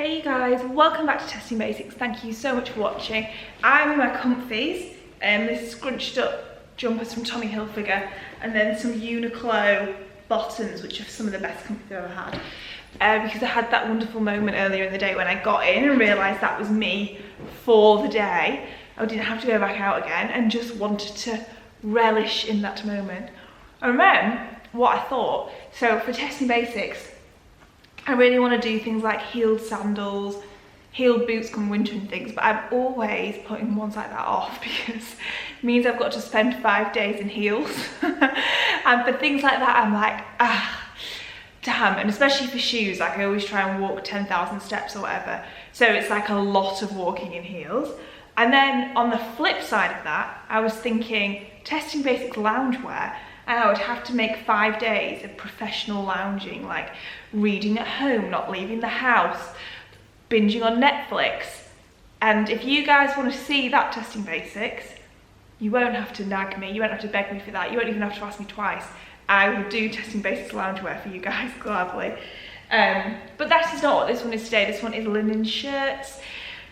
Hey guys, welcome back to Testing Basics. Thank you so much for watching. I'm in my comfies, this scrunched up jumpers from Tommy Hilfiger, and then some UNIQLO bottoms, which are some of the best comfies I've ever had. Because I had that wonderful moment earlier in the day when I got in and realised that was me for the day. I didn't have to go back out again and just wanted to relish in that moment. And then, what I thought, so for Testing Basics, I really want to do things like heeled sandals, heeled boots come winter and things, but I'm always putting ones like that off because it means I've got to spend 5 days in heels. And for things like that, I'm like, damn. And especially for shoes, like I always try and walk 10,000 steps or whatever. So it's like a lot of walking in heels. And then on the flip side of that, I was thinking Testing Basics loungewear, and I would have to make 5 days of professional lounging, like reading at home, not leaving the house, binging on Netflix. And if you guys want to see that Testing Basics, you won't have to nag me, you won't have to beg me for that, you won't even have to ask me twice. I will do Testing Basics loungewear for you guys gladly. But that is not what this one is today. This one is linen shirts.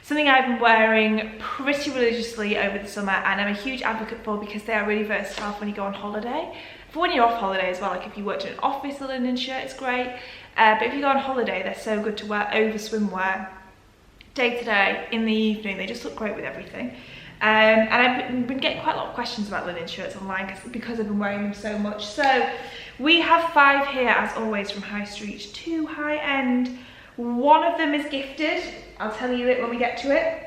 Something I've been wearing pretty religiously over the summer, and I'm a huge advocate for because they are really versatile for when you go on holiday. For when you're off holiday as well, like if you worked in an office, a linen shirt is great. But if you go on holiday, they're so good to wear over swimwear, day to day, in the evening. They just look great with everything. And I've been getting quite a lot of questions about linen shirts online because I've been wearing them so much. So we have 5 here, as always, from high street to high end. One of them is gifted. I'll tell you it when we get to it.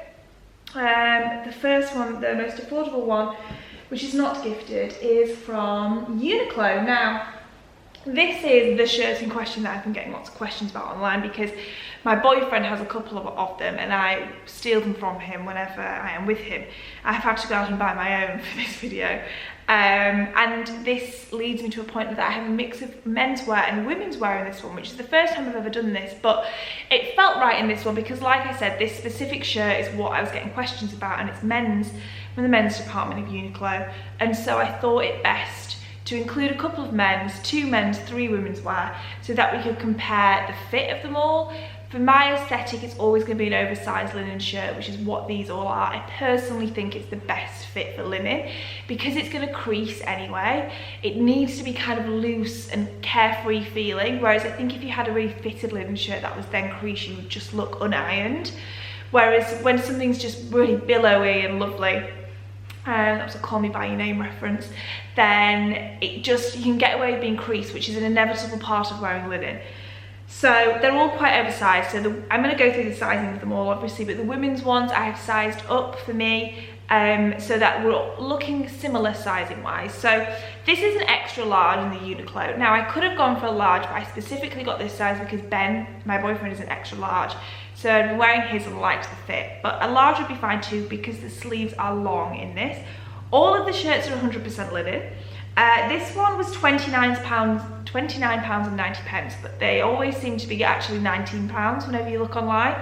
The first one, the most affordable one, which is not gifted, is from UNIQLO. Now, this is the shirt in question that I've been getting lots of questions about online because my boyfriend has a couple of them and I steal them from him whenever I am with him. I've had to go out and buy my own for this video. And this leads me to a point that I have a mix of menswear and women's wear in this one, which is the first time I've ever done this, but it felt right in this one because, like I said, this specific shirt is what I was getting questions about, and it's men's, from the men's department of UNIQLO, and so I thought it best to include a couple of men's, 2 men's, 3 women's wear, so that we could compare the fit of them all. For my aesthetic, it's always going to be an oversized linen shirt, which is what these all are. I personally think it's the best fit for linen because it's going to crease anyway. It needs to be kind of loose and carefree feeling, whereas I think if you had a really fitted linen shirt that was then creased, you would just look unironed. Whereas when something's just really billowy and lovely, that was a Call Me By Your Name reference, then you can get away with being creased, which is an inevitable part of wearing linen. So they're all quite oversized, so I'm going to go through the sizing of them all obviously, but the women's ones I have sized up for me so that we're looking similar sizing wise. So this is an extra large in the UNIQLO. Now I could have gone for a large, but I specifically got this size because Ben, my boyfriend, is an extra large. So I've been wearing his and liked the fit, but a large would be fine too because the sleeves are long in this. All of the shirts are 100% linen. This one was £29.90, but they always seem to be actually £19 whenever you look online.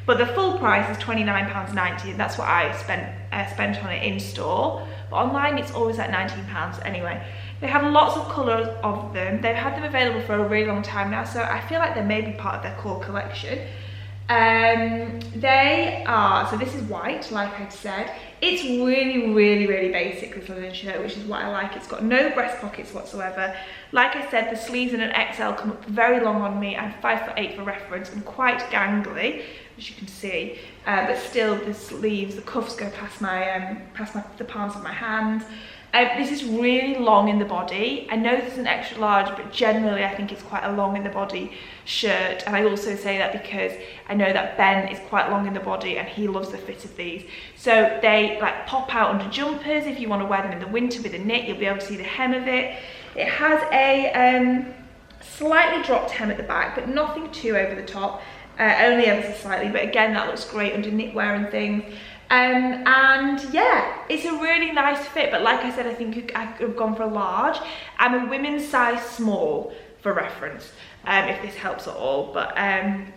But the full price is £29.90, and that's what I spent on it in store. But online it's always at £19 anyway. They have lots of colours of them. They've had them available for a really long time now, so I feel like they may be part of their core collection. They are, so this is white, like I'd said. It's really, really, really basic, this linen shirt, which is what I like. It's got no breast pockets whatsoever. Like I said, the sleeves in an XL come up very long on me. I'm 5'8" for reference and quite gangly, as you can see. But still, the sleeves, the cuffs go past the palms of my hands. This is really long in the body. I know this is an extra large, but generally I think it's quite a long in the body shirt. And I also say that because I know that Ben is quite long in the body and he loves the fit of these. So they like pop out under jumpers. If you want to wear them in the winter with a knit, you'll be able to see the hem of it. It has a slightly dropped hem at the back, but nothing too over the top. Only ever so slightly, but again, that looks great under knitwear and things. And yeah, it's a really nice fit, but like I said, I think I could have gone for a large. I'm a women's size small for reference, if this helps at all. But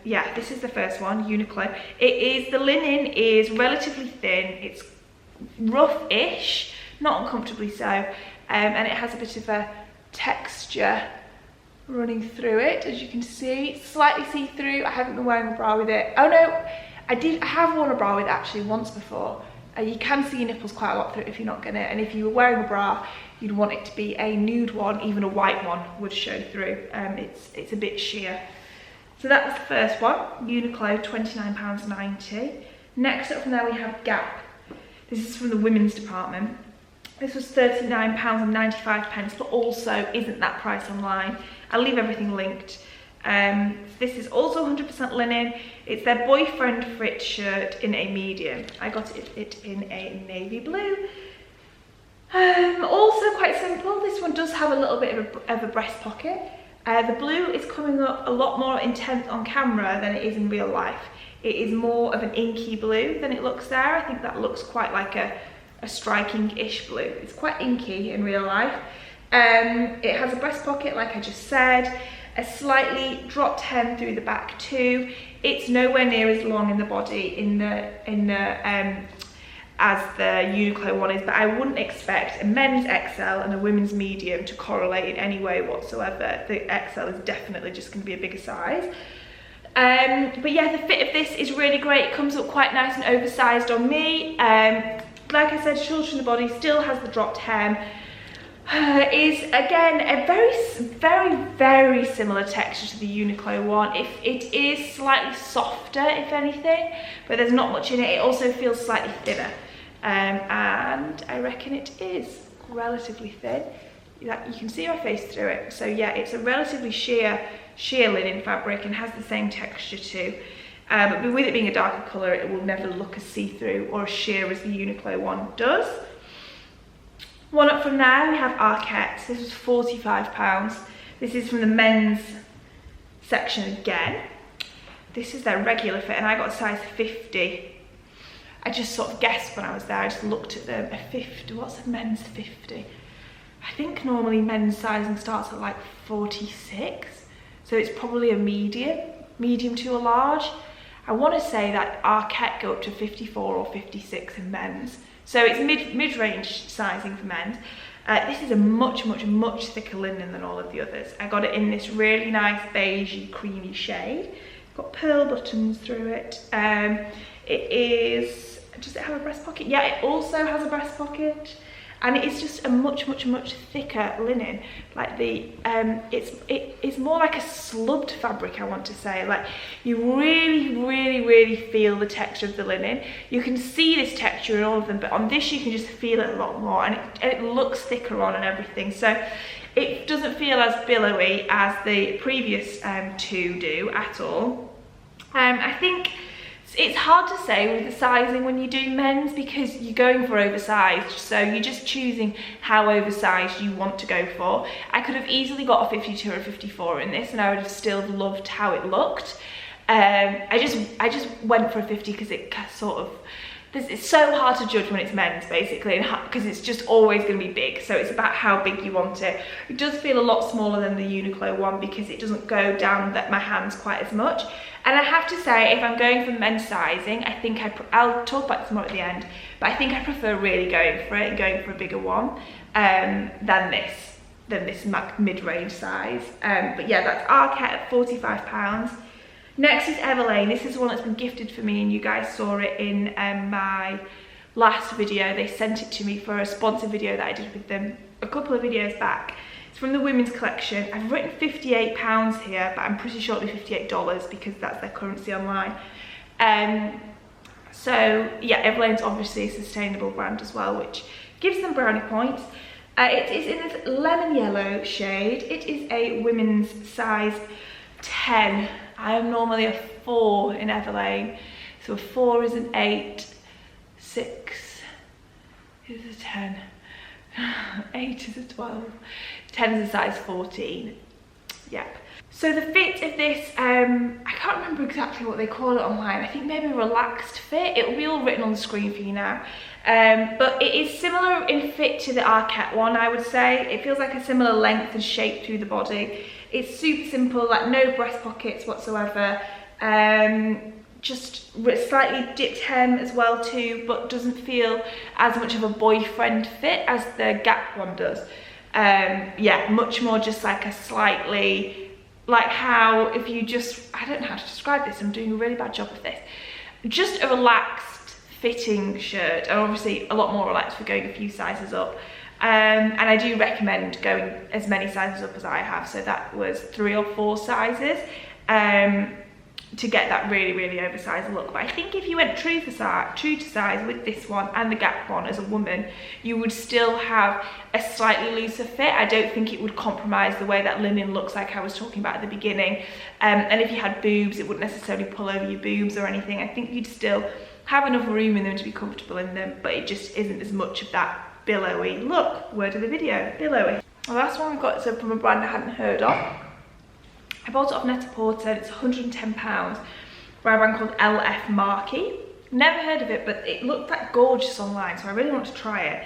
yeah, this is the first one, UNIQLO. The linen is relatively thin, it's rough-ish, not uncomfortably so, and it has a bit of a texture running through it, as you can see. It's slightly see-through. I haven't been wearing a bra with it. Oh no, I have worn a bra with it actually once before. You can see your nipples quite a lot through it if you're not gonna, and if you were wearing a bra, you'd want it to be a nude one. Even a white one would show through. It's a bit sheer. So that was the first one, UNIQLO, £29.90. Next up from there we have Gap. This is from the women's department. This was £39.95, but also isn't that price online. I'll leave everything linked. This is also 100% linen. It's their boyfriend fit shirt in a medium. I got it in a navy blue. Also quite simple. This one does have a little bit of a breast pocket. The blue is coming up a lot more intense on camera than it is in real life. It is more of an inky blue than it looks there. I think that looks quite like a striking-ish blue. It's quite inky in real life. It has a breast pocket, like I just said, a slightly dropped hem through the back too. It's nowhere near as long in the body as the UNIQLO one is, but I wouldn't expect a men's XL and a women's medium to correlate in any way whatsoever. The XL is definitely just going to be a bigger size. But yeah, the fit of this is really great. It comes up quite nice and oversized on me. Like I said, shorter in the body, still has the dropped hem. Is again a very similar texture to the UNIQLO one. It is slightly softer, if anything, but there's not much in it. It also feels slightly thinner, and I reckon it is relatively thin. You can see my face through it. So yeah, it's a relatively sheer linen fabric and has the same texture too. But with it being a darker colour, it will never look as see-through or as sheer as the UNIQLO one does. One up from there, we have Arket. This was £45. This is from the men's section again. This is their regular fit, and I got a size 50. I just sort of guessed when I was there. I just looked at them. A 50. What's a men's 50? I think normally men's sizing starts at like 46. So it's probably a medium to a large. I want to say that Arket go up to 54 or 56 in men's. So it's mid-range sizing for men's. This is a much thicker linen than all of the others. I got it in this really nice beigey, creamy shade. It's got pearl buttons through it. Does it have a breast pocket? Yeah, it also has a breast pocket. And it is just a much thicker linen. Like it's more like a slubbed fabric, I want to say. Like you really feel the texture of the linen. You can see this texture in all of them, but on this you can just feel it a lot more, and it looks thicker on and everything. So it doesn't feel as billowy as the previous two do at all. I think it's hard to say with the sizing when you do men's, because you're going for oversized, so you're just choosing how oversized you want to go for. I could have easily got a 52 or a 54 in this, and I would have still loved how it looked. I just went for a 50 because it sort of, it's so hard to judge when it's men's basically, because it's just always going to be big. So it's about how big you want it. It does feel a lot smaller than the UNIQLO one because it doesn't go down my hands quite as much. And I have to say, if I'm going for men's sizing, I think I'll talk about this more at the end, but I think I prefer really going for it and going for a bigger one than this mid-range size. But yeah, that's Arket at £45. Next is Everlane. This is one that's been gifted for me, and you guys saw it in my last video. They sent it to me for a sponsored video that I did with them a couple of videos back. It's from the women's collection. I've written £58 here, but I'm pretty sure it'll be $58 because that's their currency online. So yeah, Everlane's obviously a sustainable brand as well, which gives them brownie points. It is in this lemon yellow shade. It is a women's size 10. I am normally a 4 in Everlane, so a 4 is an 8, 6 is a 10, 8 is a 12, 10 is a size 14, yep. So the fit of this, I can't remember exactly what they call it online. I think maybe relaxed fit. It will be all written on the screen for you now. But it is similar in fit to the Arket one, I would say. It feels like a similar length and shape through the body. It's super simple, like no breast pockets whatsoever. Just slightly dipped hem as well too, but doesn't feel as much of a boyfriend fit as the Gap one does. Yeah, much more just like a slightly like how if you just, I don't know how to describe this, I'm doing a really bad job of this, just a relaxed fitting shirt, and obviously a lot more relaxed for going a few sizes up. And I do recommend going as many sizes up as I have, so that was 3 or 4 sizes to get that really, really oversized look. But I think if you went true to size with this one and the Gap one as a woman, you would still have a slightly looser fit. I don't think it would compromise the way that linen looks, like I was talking about at the beginning. And if you had boobs, it wouldn't necessarily pull over your boobs or anything. I think you'd still have enough room in them to be comfortable in them, but it just isn't as much of that billowy look. Word of the video, billowy. The last one we've got is from a brand I hadn't heard of. I bought it off Net-a-Porter, it's £110 by a brand called MARKEY. Never heard of it, but it looked like gorgeous online, so I really want to try it.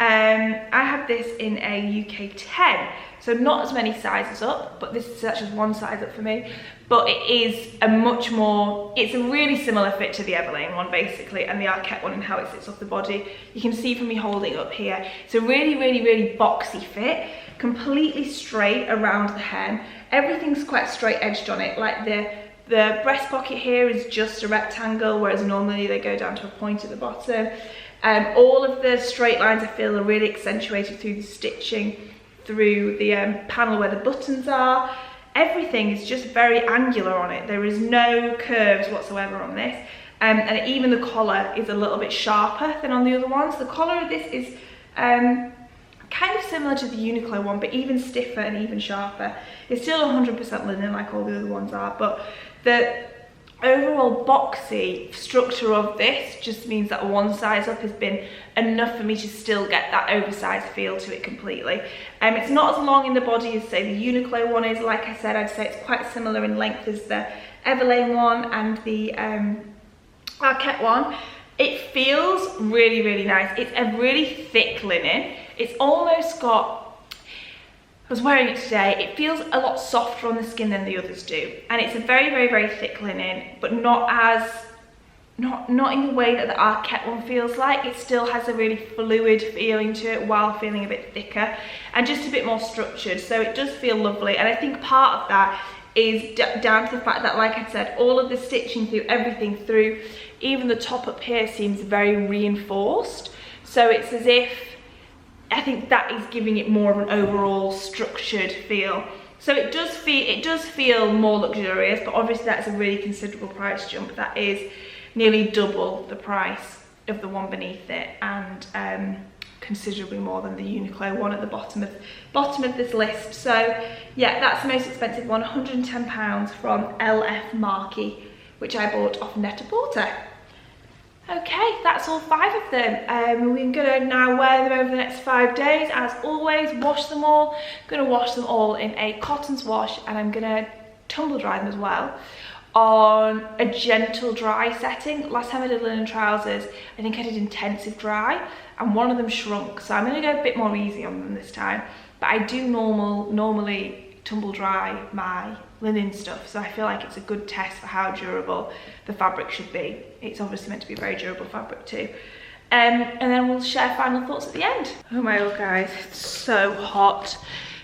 I have this in a UK 10, so not as many sizes up, but this is actually 1 size up for me. But it is a much more, it's a really similar fit to the Everlane one basically, and the Arket one and how it sits off the body. You can see from me holding it up here, it's a really, really, really boxy fit, completely straight around the hem. Everything's quite straight edged on it, like the breast pocket here is just a rectangle, whereas normally they go down to a point at the bottom. All of the straight lines I feel are really accentuated through the stitching, through the panel where the buttons are. Everything is just very angular on it. There is no curves whatsoever on this. And even the collar is a little bit sharper than on the other ones. The collar of this is kind of similar to the UNIQLO one, but even stiffer and even sharper. It's still 100% linen like all the other ones are, but the overall boxy structure of this just means that 1 size up has been enough for me to still get that oversized feel to it completely. It's not as long in the body as say the UNIQLO one is. Like I said, I'd say it's quite similar in length as the Everlane one and the Arket one. It feels really, really nice. It's a really thick linen. It's almost got, I was wearing it today, it feels a lot softer on the skin than the others do. And it's a very, very, very thick linen, but not in the way that the Arket one feels like. It still has a really fluid feeling to it while feeling a bit thicker and just a bit more structured. So it does feel lovely. And I think part of that is down to the fact that, like I said, all of the stitching through everything, through even the top up here, seems very reinforced. So it's as if, I think that is giving it more of an overall structured feel. So it does feel more luxurious, but obviously that's a really considerable price jump. That is nearly double the price of the one beneath it, and considerably more than the UNIQLO one at the bottom of this list. So yeah, that's the most expensive one, £110 from MARKEY, which I bought off Net-a-Porter. Okay, that's all 5 of them. We're gonna now wear them over the next 5 days. As always, wash them all. I'm gonna wash them all in a cotton wash, and I'm gonna tumble dry them as well on a gentle dry setting. Last time I did linen trousers, I think I did intensive dry, and one of them shrunk. So I'm gonna go a bit more easy on them this time. But I do normally tumble dry my linen stuff, so I feel like it's a good test for how durable the fabric should be. It's obviously meant to be very durable fabric too. And then we'll share final thoughts at the end. Oh my god guys, it's so hot.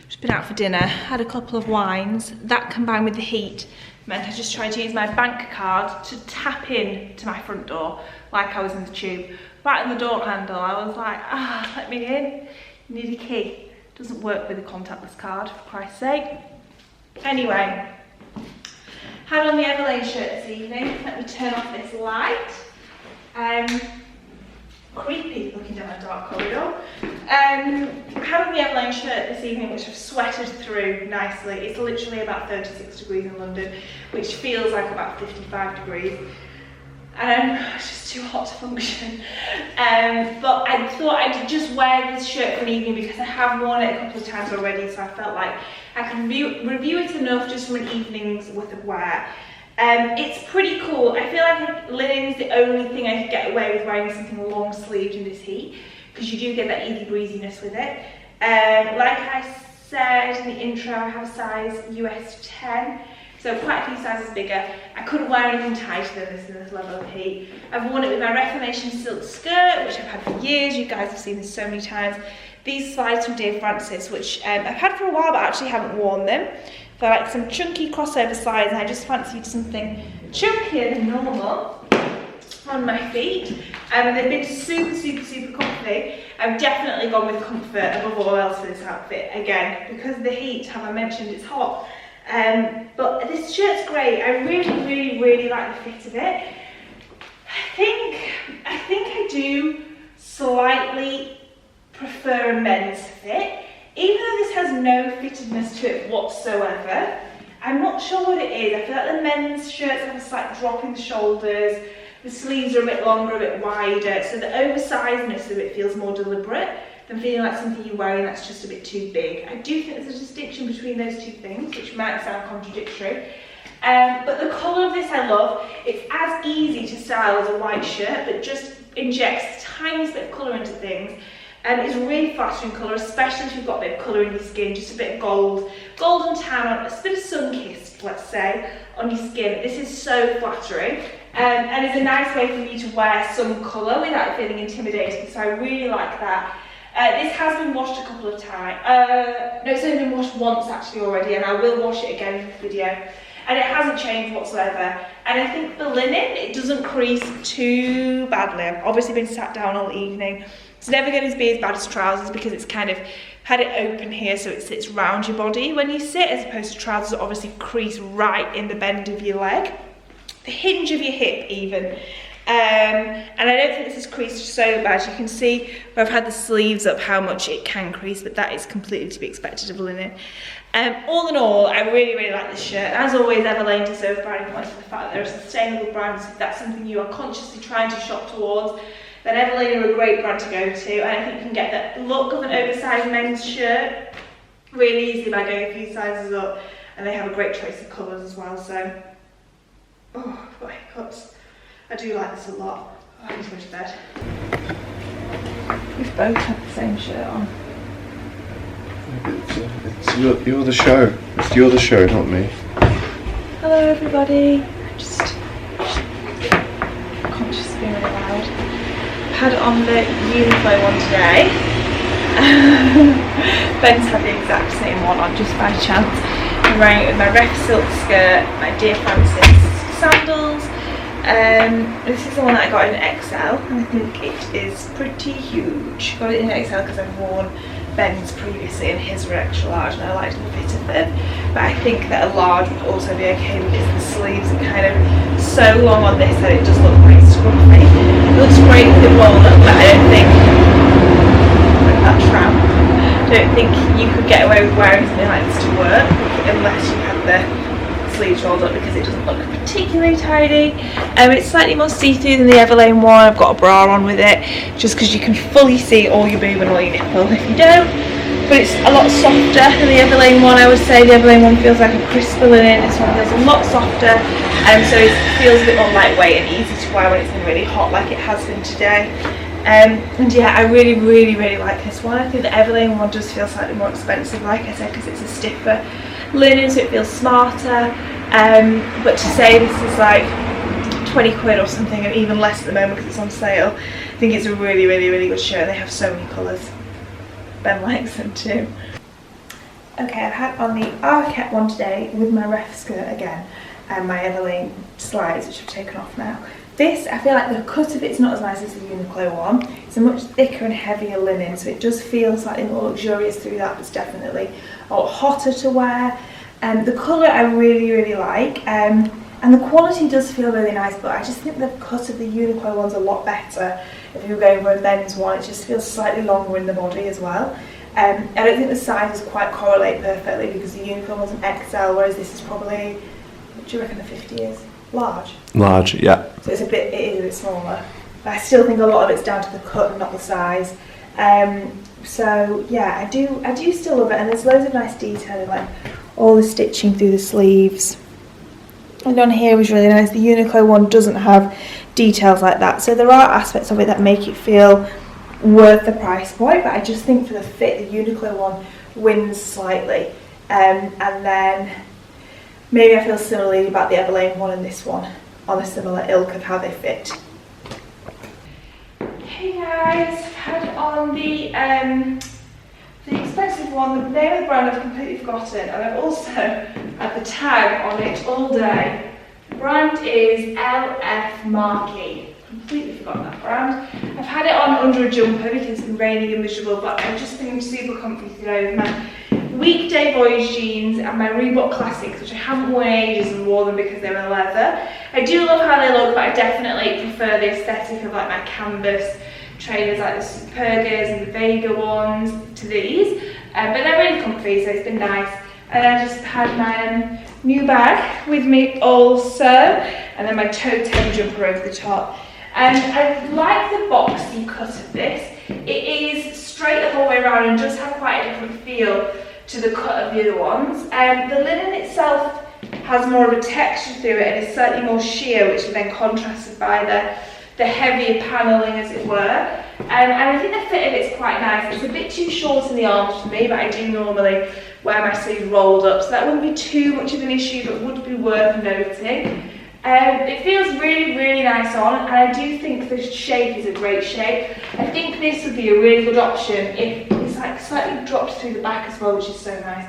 Just been out for dinner, had a couple of wines. That combined with the heat meant I just tried to use my bank card to tap in to my front door like I was in the tube. Right on the door handle, I was like, let me in. You need a key. Doesn't work with a contactless card, for Christ's sake. Anyway, had on the Everlane shirt this evening. Let me turn off this light. Creepy looking down a dark corridor. Had on the Everlane shirt this evening, which I've sweated through nicely. It's literally about 36 degrees in London, which feels like about 55 degrees. It's just too hot to function. But I thought I'd just wear this shirt for an evening because I have worn it a couple of times already, so I felt like I could review it enough just for an evening's worth of wear. It's pretty cool. I feel like linen's the only thing I could get away with wearing something long sleeved in this heat, because you do get that easy breeziness with it. Like I said in the intro, I have a size US 10. So quite a few sizes bigger. I couldn't wear anything tighter than this in this level of heat. I've worn it with my Reformation silk skirt, which I've had for years. You guys have seen this so many times. These slides from Dear Francis, which I've had for a while but actually haven't worn them. for like some chunky crossover size, and I just fancied something chunkier than normal on my feet. And they've been super comfy. I've definitely gone with comfort above all else for this outfit. Again, because of the heat, have I mentioned it's hot. But this shirt's great. I really like the fit of it. I think I do slightly prefer a men's fit. Even though this has no fittedness to it whatsoever, I'm not sure what it is. I feel like the men's shirts have a slight drop in the shoulders, the sleeves are a bit longer, a bit wider, so the oversizedness of it feels more deliberate than feeling like something you're wearing that's just a bit too big. I do think there's a distinction between those two things, which might sound contradictory. But the colour of this I love. It's as easy to style as a white shirt, but just injects a tiny bit of colour into things. It's a really flattering colour, especially if you've got a bit of colour in your skin, just a bit of golden tan, a bit of sun-kissed, let's say, on your skin. This is so flattering. And it's a nice way for you to wear some colour without feeling intimidating, so I really like that. This has been washed a couple of times. No, it's only been washed once actually already, and I will wash it again in this video. And it hasn't changed whatsoever. And I think the linen, it doesn't crease too badly. I've obviously been sat down all evening. It's never going to be as bad as trousers because it's kind of had it open here so it sits round your body when you sit, as opposed to trousers that obviously crease right in the bend of your leg. The hinge of your hip even. And I don't think this is creased so bad. You can see where I've had the sleeves up how much it can crease, but that is completely to be expected of linen. All in all, I really like this shirt. As always, Everlane deserves brownie points for the fact that they're a sustainable brand. So if that's something you are consciously trying to shop towards, then Everlane are a great brand to go to. And I think you can get that look of an oversized men's shirt really easily by going a few sizes up. And they have a great choice of colours as well. So, oh, I've got hiccups. I do like this a lot. Oh, I need to go to bed. We've both had the same shirt on. You're the show. You're the show, not me. Hello everybody. I'm just conscious of being really loud. I've had on the UNIQLO one today. Ben's had the exact same one on just by chance. I'm wearing it with my Ref silk skirt, my Dear Francis sandals. This is the one that I got in XL, and I think it is pretty huge. Got it in XL because I've worn Ben's previously and his were extra large and I liked the fit of them. But I think that a large would also be okay because the sleeves are kind of so long on this that it does look quite scruffy. It looks great with it rolled up, but I don't think, like that tramp, I don't think you could get away with wearing something like this to work unless you had the sleeves rolled up because it doesn't look particularly tidy. It's slightly more see-through than the Everlane one. I've got a bra on with it just because you can fully see all your boob and all your nipple. If you don't, but it's a lot softer than the Everlane one. I would say the Everlane one feels like a crisper linen. This one feels a lot softer, so it feels a bit more lightweight and easy to wear when it's been really hot like it has been today. And yeah, I really like this one. I think the Everlane one does feel slightly more expensive, like I said, because it's a stiffer linen, so it feels smarter. But to say this is like 20 quid or something, and even less at the moment because it's on sale, I think it's a really good shirt. They have so many colours. Ben likes them too. Okay, I've had on the Arket one today with my Ref skirt again, and my Everlane slides, which I've taken off now. This, I feel like the cut of it's not as nice as the UNIQLO one. It's a much thicker and heavier linen, so it does feel slightly more luxurious through that, but it's definitely a lot hotter to wear. The colour I really like, and the quality does feel really nice, but I just think the cut of the UNIQLO one's a lot better. If you're going for a men's one, it just feels slightly longer in the body as well. I don't think the sizes quite correlate perfectly because the UNIQLO one's an XL, whereas this is probably, what do you reckon the 50 is? Large? Large, yeah. So it is a bit smaller. But I still think a lot of it's down to the cut and not the size. So yeah, I do still love it, and there's loads of nice detail, like all the stitching through the sleeves. And on here is really nice. The UNIQLO one doesn't have details like that, so there are aspects of it that make it feel worth the price point, but I just think for the fit, the UNIQLO one wins slightly. And then maybe I feel similarly about the Everlane one and this one, on a similar ilk of how they fit. Hey guys, I've had on the expensive one, the name of the brand I've completely forgotten, and I've also had the tag on it all day. The brand is MARKEY. Completely forgotten that brand. I've had it on under a jumper because it's been raining and miserable, but I've just been super comfy today with my Weekday Voyage jeans and my Reebok Classics, which I haven't worn in ages and wore them because they were leather. I do love how they look, but I definitely prefer the aesthetic of like my canvas trainers like the Supergas and the Vega ones to these. But they're really comfy, so it's been nice. And I just had my new bag with me also, and then my Toteme jumper over the top. And I like the boxy cut of this. It is straight the whole way around and does have quite a different feel to the cut of the other ones. The linen itself has more of a texture through it and is slightly more sheer, which is then contrasted by the heavier panelling, as it were. And I think the fit of it's quite nice. It's a bit too short in the arms for me, but I do normally wear my sleeves rolled up, so that wouldn't be too much of an issue, but would be worth noting. It feels really, really nice on, and I do think the shape is a great shape. I think this would be a really good option if it's like slightly dropped through the back as well, which is so nice.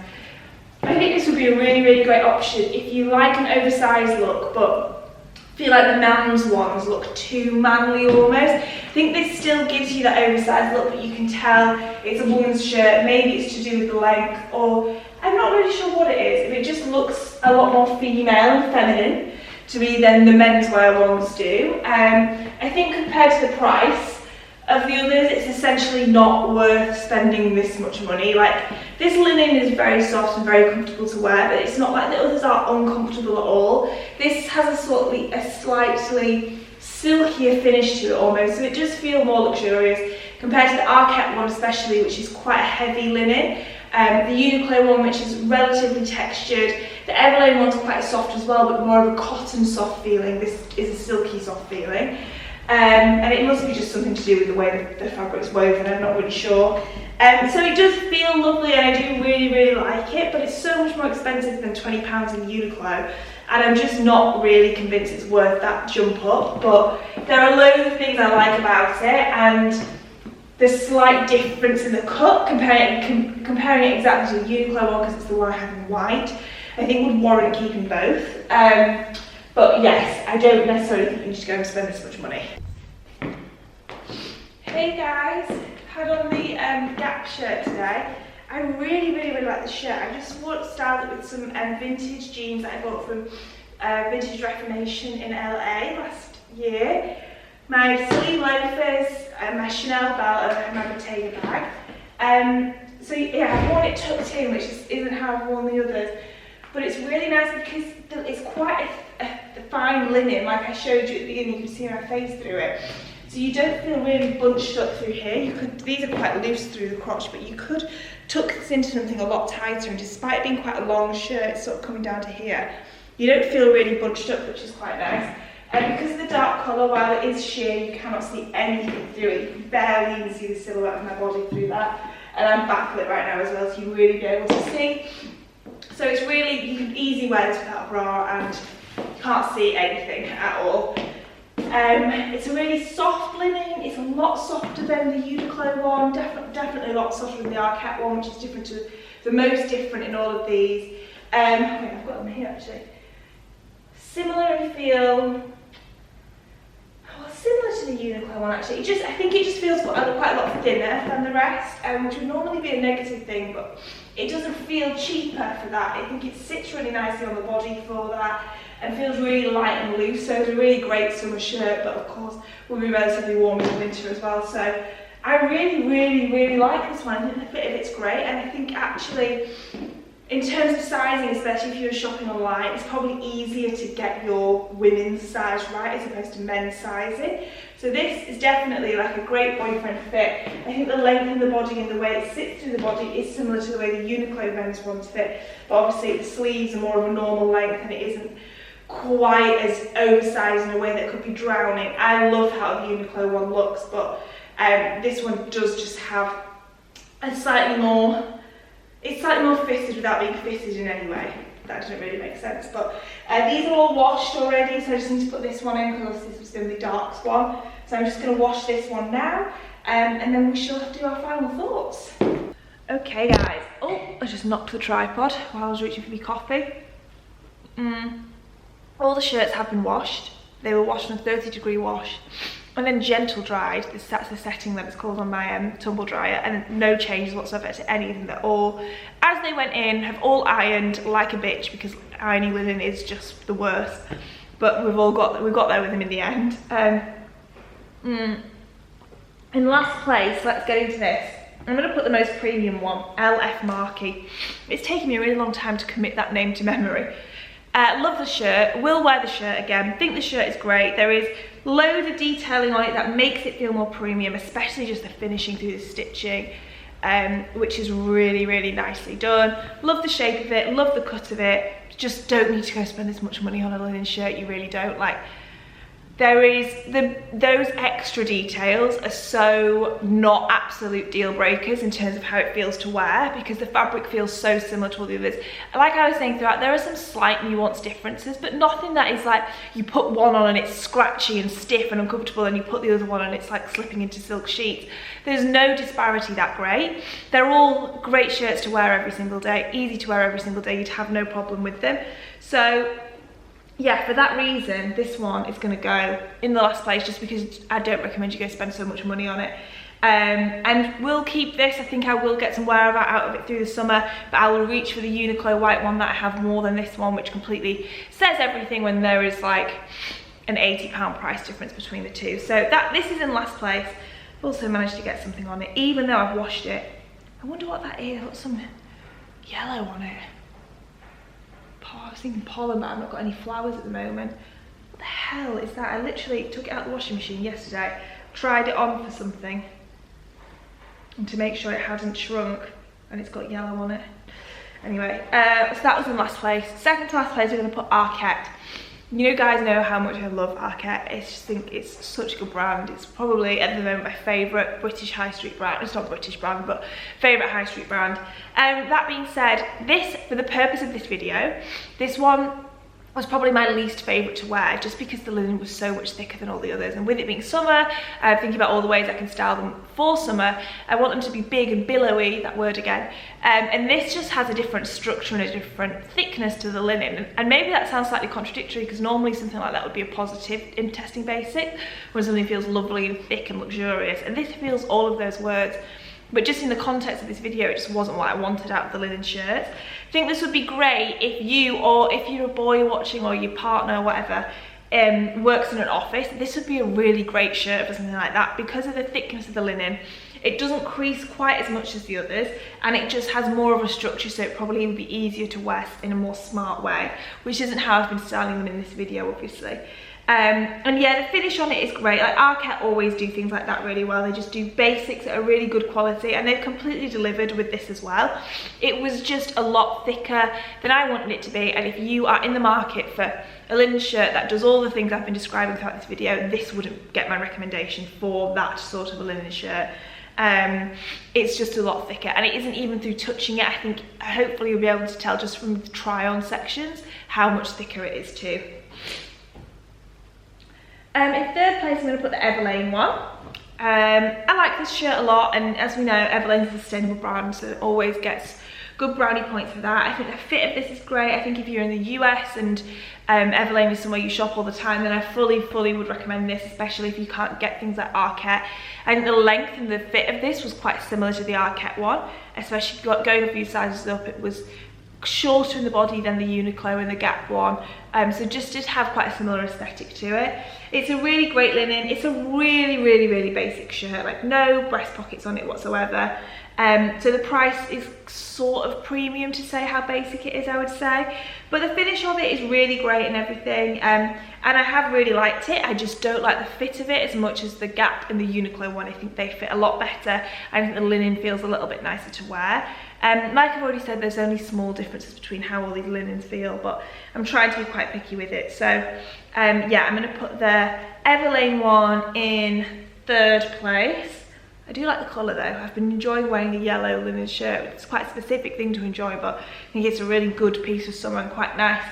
I think this would be a really, really great option if you like an oversized look, but feel like the man's ones look too manly almost. I think this still gives you that oversized look, but you can tell it's a woman's shirt. Maybe it's to do with the length, or I'm not really sure what it is. If it just looks a lot more female and feminine to me than the menswear ones do. I think compared to the price of the others, it's essentially not worth spending this much money. Like, this linen is very soft and very comfortable to wear, but it's not like the others are uncomfortable at all. This has a slightly silkier finish to it almost, so it does feel more luxurious compared to the Arket one especially, which is quite a heavy linen. The UNIQLO one, which is relatively textured. The Everlane one's quite soft as well, but more of a cotton soft feeling. This is a silky soft feeling. And it must be just something to do with the way the fabric's woven, I'm not really sure. So it does feel lovely, and I do really, really like it, but it's so much more expensive than £20 in UNIQLO, and I'm just not really convinced it's worth that jump up. But there are loads of things I like about it, and the slight difference in the cut, comparing it exactly to the UNIQLO one, because it's the one I have in white, I think would warrant keeping both. But yes, I don't necessarily think you need to go and spend this much money. Hey guys, had on the Gap shirt today. I really, really, really like the shirt. I just styled it with some vintage jeans that I bought from Vintage Reformation in LA last year. My sleeve loafers, my Chanel belt, and my Bottega Bag. So yeah, I've worn it tucked in, which isn't how I've worn the others. But it's really nice because it's quite a fine linen, like I showed you at the beginning. You can see my face through it. So you don't feel really bunched up through here. These are quite loose through the crotch, but you could tuck this into something a lot tighter, and despite it being quite a long shirt, it's sort of coming down to here, you don't feel really bunched up, which is quite nice. And because of the dark colour, while it is sheer, you cannot see anything through it. You can barely even see the silhouette of my body through that. And I'm backlit right now as well, so you'll really be able to see. So it's really, you can easily wear this without a bra and you can't see anything at all. It's a really soft linen. It's a lot softer than the UNIQLO one, definitely a lot softer than the Arket one, which is different to the most different in all of these. Wait, I've got them here actually. Similar in feel, well, similar to the UNIQLO one actually. I think it just feels quite a lot thinner than the rest, which would normally be a negative thing, but it doesn't feel cheaper for that. I think it sits really nicely on the body for that and feels really light and loose, so it's a really great summer shirt, but of course will be relatively warm in the winter as well. So I really, really, really like this one. I think the fit of it's great, and I think actually in terms of sizing, especially if you're shopping online, it's probably easier to get your women's size right as opposed to men's sizing. So this is definitely like a great boyfriend fit. I think the length of the body and the way it sits through the body is similar to the way the UNIQLO men's ones fit, but obviously the sleeves are more of a normal length and it isn't quite as oversized in a way that could be drowning. I love how the UNIQLO one looks, but this one does just have a slightly more, it's slightly more fitted without being fitted in any way. That doesn't really make sense, but these are all washed already, so I just need to put this one in because this was going to be the darks one. So I'm just going to wash this one now, and then we shall do our final thoughts. Okay guys, oh, I just knocked the tripod while I was reaching for my coffee. All the shirts have been washed. They were washed on a 30-degree wash and then gentle dried. That's the setting that it's called on my tumble dryer, and no changes whatsoever to any of them. They're all, as they went in, have all ironed like a bitch, because ironing linen is just the worst. But we got there with them in the end. In last place, let's get into this. I'm going to put the most premium one, LF Markey. It's taken me a really long time to commit that name to memory. Love the shirt, will wear the shirt again, think the shirt is great. There is loads of detailing on it that makes it feel more premium, especially just the finishing through the stitching, which is really, really nicely done. Love the shape of it, love the cut of it. Just don't need to go spend this much money on a linen shirt, you really don't. Like, there is, those extra details are so not absolute deal breakers in terms of how it feels to wear, because the fabric feels so similar to all the others. Like I was saying throughout, there are some slight nuanced differences, but nothing that is like you put one on and it's scratchy and stiff and uncomfortable, and you put the other one and it's like slipping into silk sheets. There's no disparity that great. They're all great shirts to wear every single day, easy to wear every single day. You'd have no problem with them. So yeah, for that reason, this one is going to go in the last place, just because I don't recommend you go spend so much money on it. And we'll keep this. I think I will get some wear out of it through the summer, but I will reach for the UNIQLO white one that I have more than this one, which completely says everything when there is like an £80 price difference between the two. So this is in last place. I've also managed to get something on it, even though I've washed it. I wonder what that is. I've got some yellow on it. I was thinking pollen, but I've not got any flowers at the moment. What the hell is that? I literally took it out of the washing machine yesterday, tried it on for something, and to make sure it hadn't shrunk, and it's got yellow on it. Anyway, so that was in last place. Second to last place, we're going to put Arket. You guys know how much I love Arket. I just think it's such a good brand. It's probably at the moment my favourite British high street brand. It's not British brand, but favourite high street brand. That being said, this, for the purpose of this video, this one was probably my least favourite to wear, just because the linen was so much thicker than all the others. And with it being summer, thinking about all the ways I can style them for summer, I want them to be big and billowy, that word again. And this just has a different structure and a different thickness to the linen. And maybe that sounds slightly contradictory, because normally something like that would be a positive in testing basic, whereas something feels lovely and thick and luxurious. And this feels all of those words. But just in the context of this video, it just wasn't what I wanted out of the linen shirts. I think this would be great if you, or if you're a boy watching, or your partner or whatever, works in an office. This would be a really great shirt for something like that, because of the thickness of the linen. It doesn't crease quite as much as the others, and it just has more of a structure, so it probably would be easier to wear in a more smart way, which isn't how I've been styling them in this video, obviously. And yeah, the finish on it is great. Like, Arket always do things like that really well. They just do basics that are really good quality, and they've completely delivered with this as well. It was just a lot thicker than I wanted it to be, and if you are in the market for a linen shirt that does all the things I've been describing throughout this video, this wouldn't get my recommendation for that sort of a linen shirt. It's just a lot thicker, and it isn't even through touching it. I think hopefully you'll be able to tell just from the try-on sections how much thicker it is too. In third place, I'm going to put the Everlane one. I like this shirt a lot, and as we know, Everlane is a sustainable brand, so it always gets good brownie points for that. I think the fit of this is great. I think if you're in the US and Everlane is somewhere you shop all the time, then I fully would recommend this, especially if you can't get things like Arket. I think the length and the fit of this was quite similar to the Arket one, especially going a few sizes up. It was shorter in the body than the UNIQLO and the Gap one, so just did have quite a similar aesthetic to it. It's a really great linen. It's a really basic shirt, like no breast pockets on it whatsoever. So the price is sort of premium to say how basic it is, I would say, but the finish of it is really great and everything, and I have really liked it. I just don't like the fit of it as much as the Gap and the UNIQLO one. I think they fit a lot better. I think the linen feels a little bit nicer to wear. Like I've already said, there's only small differences between how all these linens feel, but I'm trying to be quite picky with it. So yeah, I'm going to put the Everlane one in third place. I do like the colour though. I've been enjoying wearing a yellow linen shirt. It's quite a specific thing to enjoy, but I think it's a really good piece of summer and quite nice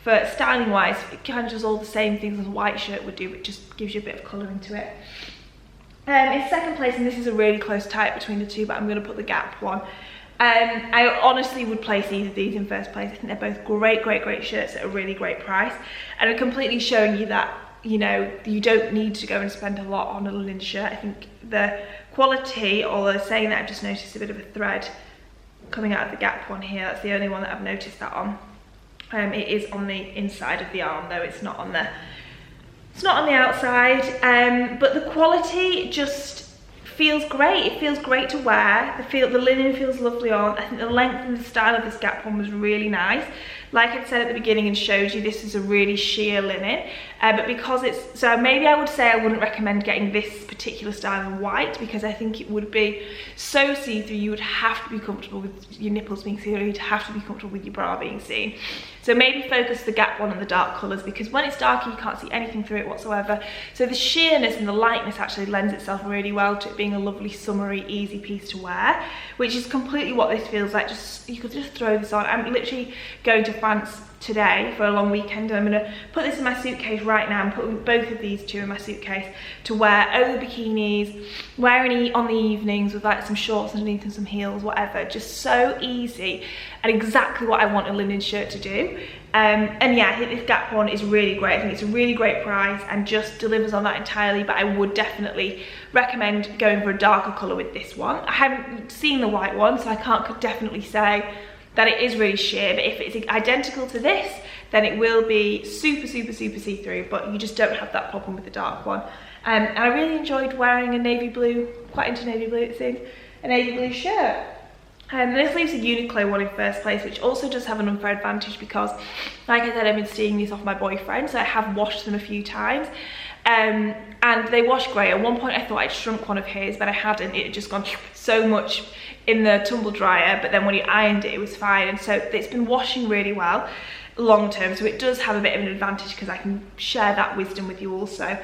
for styling wise. It kind of does all the same things as a white shirt would do, but just gives you a bit of colour into it. In second place, and this is a really close tie between the two, but I'm going to put the Gap one. I honestly would place either of these in first place. I think they're both great shirts at a really great price, and I'm completely showing you that, you know, you don't need to go and spend a lot on a linen shirt. I think the quality, although saying that, I've just noticed a bit of a thread coming out of the gap one here. That's the only one that I've noticed that on. It is on the inside of the arm though, it's not on the outside, but the quality just feels great. It feels great to wear. The linen feels lovely on. I think the length and the style of this Gap one was really nice. Like I said at the beginning and showed you, this is a really sheer linen, but because it's, so maybe I would say I wouldn't recommend getting this particular style in white, because I think it would be so see-through. You would have to be comfortable with your nipples being seen, or you'd have to be comfortable with your bra being seen. So maybe focus the Gap one on the dark colours, because when it's darker you can't see anything through it whatsoever. So the sheerness and the lightness actually lends itself really well to it being a lovely summery easy piece to wear, which is completely what this feels like. Just, you could just throw this on. I'm literally going to France today for a long weekend, and I'm going to put this in my suitcase right now and put both of these two in my suitcase to wear over bikinis, wear any on the evenings with like some shorts underneath and some heels, whatever. Just so easy and exactly what I want a linen shirt to do. And yeah, I think this Gap one is really great. I think it's a really great price and just delivers on that entirely, but I would definitely recommend going for a darker colour with this one. I haven't seen the white one, so I can't definitely say that it is really sheer, but if it's identical to this, then it will be super see-through, but you just don't have that problem with the dark one. And I really enjoyed wearing a navy blue, quite into navy blue it seems, a navy blue shirt. This leaves a UNIQLO one in first place, which also does have an unfair advantage because, like I said, I've been stealing these off my boyfriend, so I have washed them a few times. And they wash great. At one point I thought I'd shrunk one of his, but I hadn't. It had just gone so much in the tumble dryer, but then when he ironed it, it was fine. And so it's been washing really well long term, so it does have a bit of an advantage because I can share that wisdom with you also.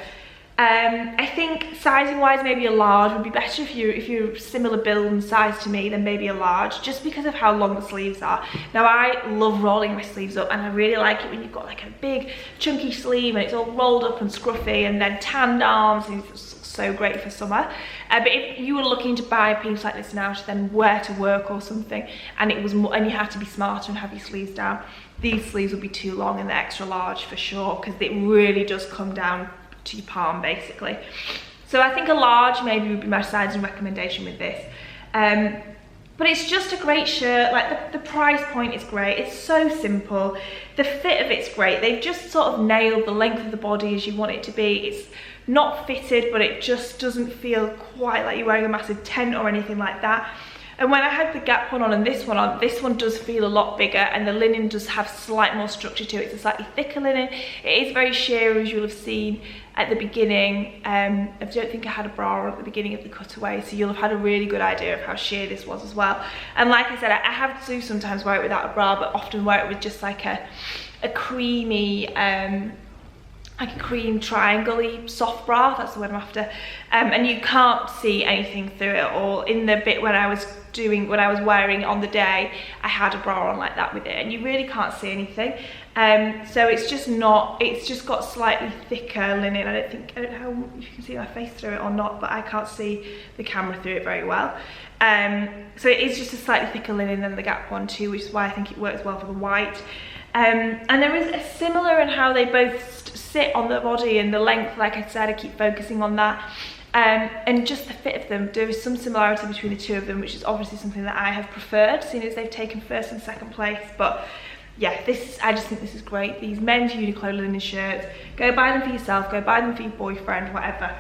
I think sizing wise, maybe a large would be better if you're similar build and size to me, then maybe a large, just because of how long the sleeves are. Now I love rolling my sleeves up, and I really like it when you've got like a big chunky sleeve and it's all rolled up and scruffy, and then tanned arms, and it's so great for summer. But if you were looking to buy a piece like this now to then wear to work or something, and it was more, and you had to be smarter and have your sleeves down, these sleeves would be too long in the extra large for sure, because it really does come down to your palm basically. So I think a large maybe would be my sizing recommendation with this. But it's just a great shirt. Like the price point is great. It's so simple. The fit of it's great. They've just sort of nailed the length of the body as you want it to be. It's not fitted, but it just doesn't feel quite like you're wearing a massive tent or anything like that. And when I had the Gap one on and this one does feel a lot bigger, and the linen does have slight more structure to it. It's a slightly thicker linen. It is very sheer, as you'll have seen at the beginning. I don't think I had a bra on at the beginning of the cutaway, so you'll have had a really good idea of how sheer this was as well. And like I said, I have to sometimes wear it without a bra, but often wear it with just like a creamy, like a cream triangle-y soft bra, that's the word I'm after. And you can't see anything through it, or in the bit when I was wearing on the day, I had a bra on like that with it, and you really can't see anything. So it's just got slightly thicker linen. I don't know if you can see my face through it or not, but I can't see the camera through it very well. So it is just a slightly thicker linen than the Gap one too, which is why I think it works well for the white. And there is a similar in how they both sit on the body and the length. Like I said, I keep focusing on that. And just the fit of them, there is some similarity between the two of them, which is obviously something that I have preferred, seeing as they've taken first and second place. But yeah, I just think this is great. These men's UNIQLO linen shirts, go buy them for yourself, go buy them for your boyfriend, whatever.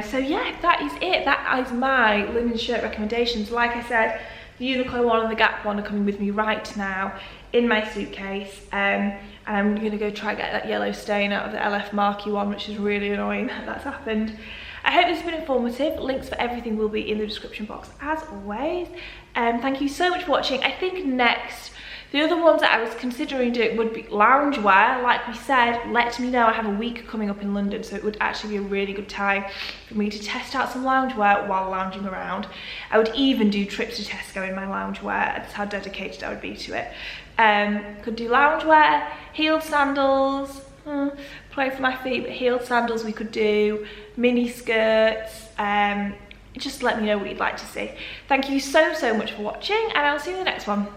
So yeah, that is it. That is my linen shirt recommendations. Like I said, the UNIQLO one and the Gap one are coming with me right now in my suitcase. And I'm gonna go try and get that yellow stain out of the LF MARKEY one, which is really annoying that that's happened. I hope this has been informative. Links for everything will be in the description box as always. Thank you so much for watching. I think next, the other ones that I was considering doing would be loungewear. Like we said, let me know. I have a week coming up in London, so it would actually be a really good time for me to test out some loungewear while lounging around. I would even do trips to Tesco in my loungewear. That's how dedicated I would be to it. Could do loungewear, heeled sandals, play for my feet, but heeled sandals we could do, mini skirts, just let me know what you'd like to see. Thank you so much for watching, and I'll see you in the next one.